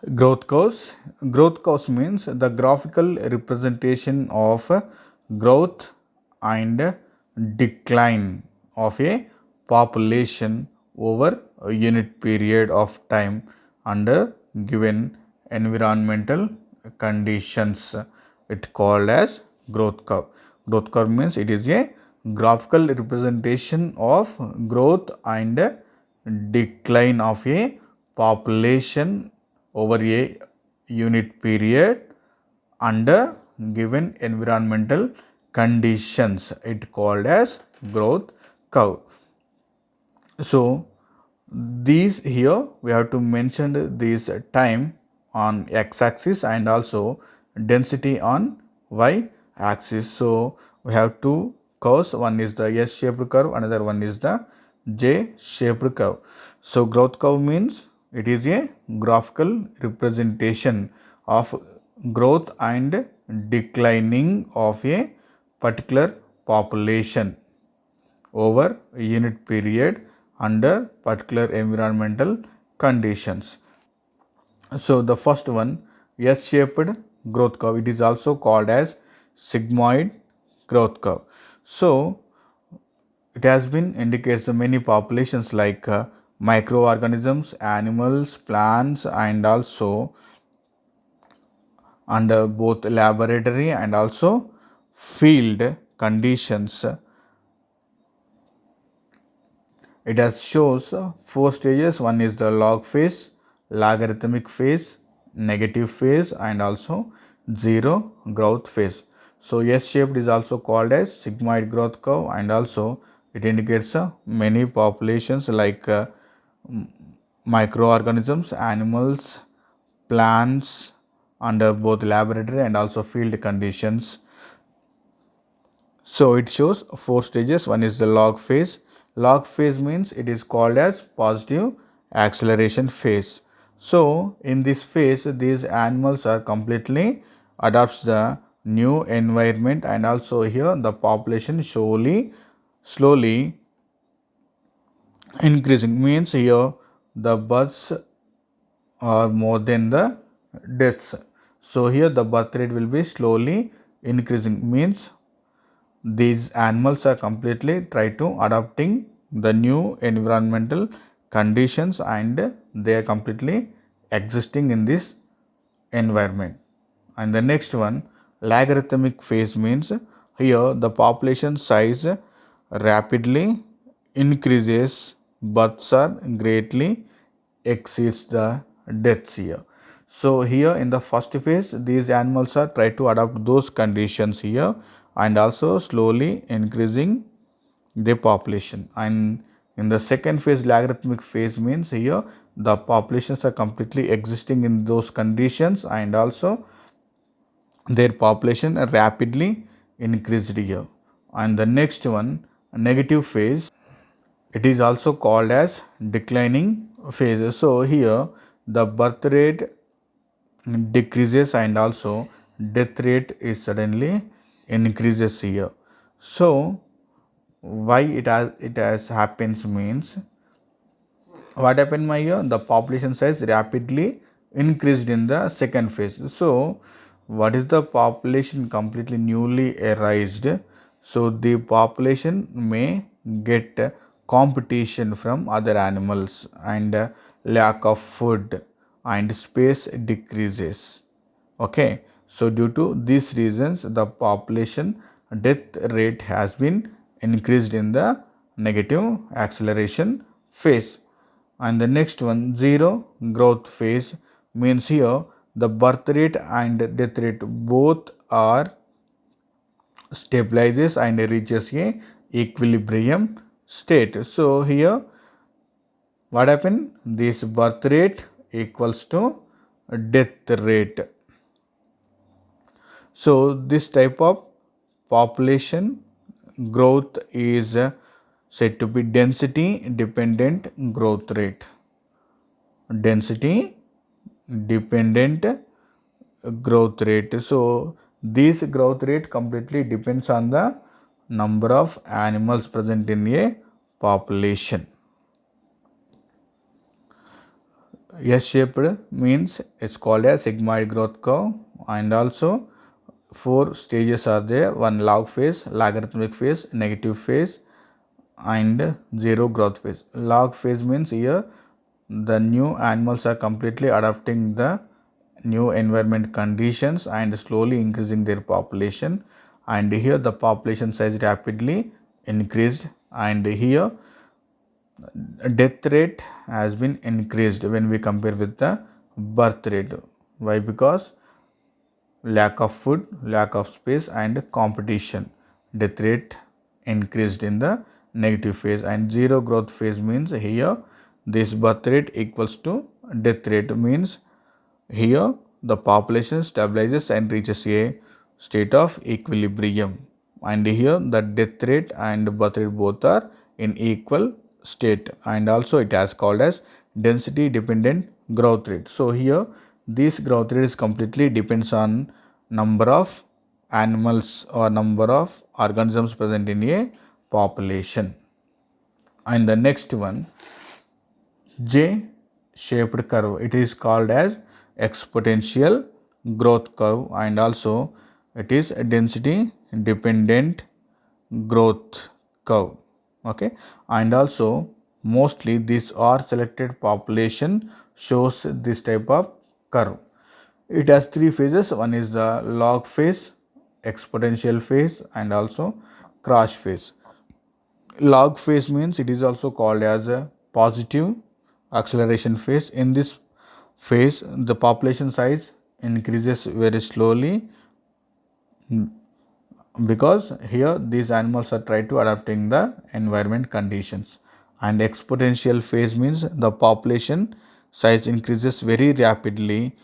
Growth curves. Growth curves means the graphical representation of growth and decline of a population over a unit period of time under given environmental conditions. It called as growth curve. Growth curve means it is a graphical representation of growth and decline of a population over a unit period under given environmental conditions. It called as growth curve. So these here we have to mention this time on x-axis and also density on y-axis. So we have two curves, one is the S-shaped curve, another one is the J-shaped curve. So growth curve means it is a graphical representation of growth and declining of a particular population over a unit period under particular environmental conditions. So the first one, S-shaped growth curve, it is also called as sigmoid growth curve. So it has been indicates many populations like microorganisms, animals, plants, and also under both laboratory and also field conditions. It has shows four stages. One is the log phase, logarithmic phase, negative phase, and also zero growth phase. So S-shaped is also called as sigmoid growth curve, and also it indicates many populations like microorganisms, animals, plants under both laboratory and also field conditions. So it shows four stages. One is the log phase. Log phase means it is called as positive acceleration phase. So in this phase, these animals are completely adopts the new environment, and also here the population slowly increasing, means here the births are more than the deaths. So here the birth rate will be slowly increasing, means these animals are completely try to adapting the new environmental conditions and they are completely existing in this environment. And the next one, logarithmic phase, means here the population size rapidly increases, births are greatly exceeds the deaths here. So here in the first phase, these animals are try to adapt those conditions here and also slowly increasing the population. And in the second phase, logarithmic phase, means here the populations are completely existing in those conditions and also their population rapidly increased here. And the next one, negative phase, it is also called as declining phase. So here the birth rate decreases and also death rate is suddenly increases here. So why it has happens means, what happened my here, the population size rapidly increased in the second phase. So what is the population completely newly arised, so the population may get competition from other animals and lack of food and space decreases. Okay, so due to these reasons the population death rate has been increased in the negative acceleration phase. And the next one, zero growth phase, means here the birth rate and death rate both are stabilizes and reaches a equilibrium state. So here what happened, this birth rate equals to death rate. So this type of population growth is said to be density dependent growth rate. Density dependent growth rate. So this growth rate completely depends on the number of animals present in a population. S-shaped means it's called as sigmoid growth curve, and also four stages are there: one log phase, logarithmic phase, negative phase, and zero growth phase. Log phase means here the new animals are completely adapting the new environment conditions and slowly increasing their population, and here the population size rapidly increased, and here death rate has been increased when we compare with the birth rate. Why? Because lack of food, lack of space, and competition. Death rate increased in the negative phase, and zero growth phase means here this birth rate equals to death rate, means here the population stabilizes and reaches a state of equilibrium, and here the death rate and birth rate both are in equal state, and also it has called as density dependent growth rate. So here this growth rate is completely depends on number of animals or number of organisms present in a population. And the next one, J shaped curve, it is called as exponential growth curve, and also it is a density dependent growth curve. Okay, and also mostly these are selected population shows this type of curve. It has three phases: one is the log phase, exponential phase, and also crash phase. Log phase means it is also called as a positive acceleration phase. In this phase, the population size increases very slowly because here these animals are trying to adapting the environment conditions. And exponential phase means the population size increases very rapidly.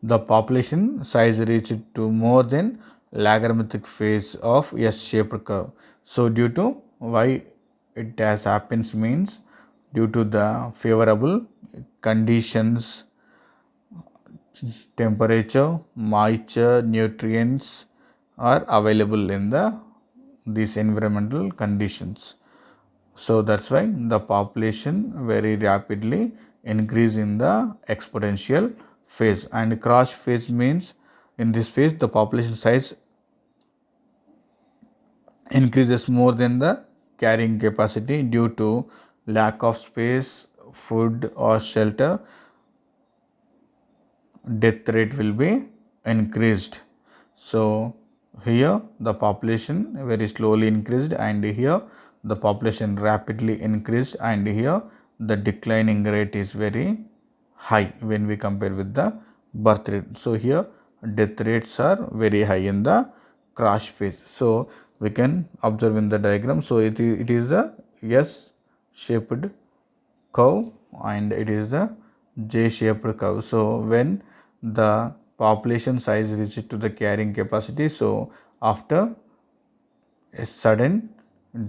The population size reached to more than logarithmic phase of S-shaped curve. So due to why it has happens means due to the favorable conditions, temperature, moisture, nutrients are available in the these environmental conditions. So that's why the population very rapidly increase in the exponential phase. And crash phase means in this phase the population size increases more than the carrying capacity due to lack of space, food or shelter. Death rate will be increased. So here the population very slowly increased, and here the population rapidly increased, and here the declining rate is very high when we compare with the birth rate. So here death rates are very high in the crash phase. So we can observe in the diagram. So it is a S shaped curve, and it is the J shaped curve. So when the population size reaches to the carrying capacity, so after a sudden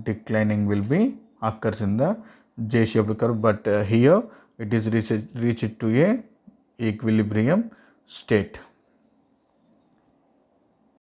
declining will be occurs in the J shaped curve, but here it is reached to a equilibrium state.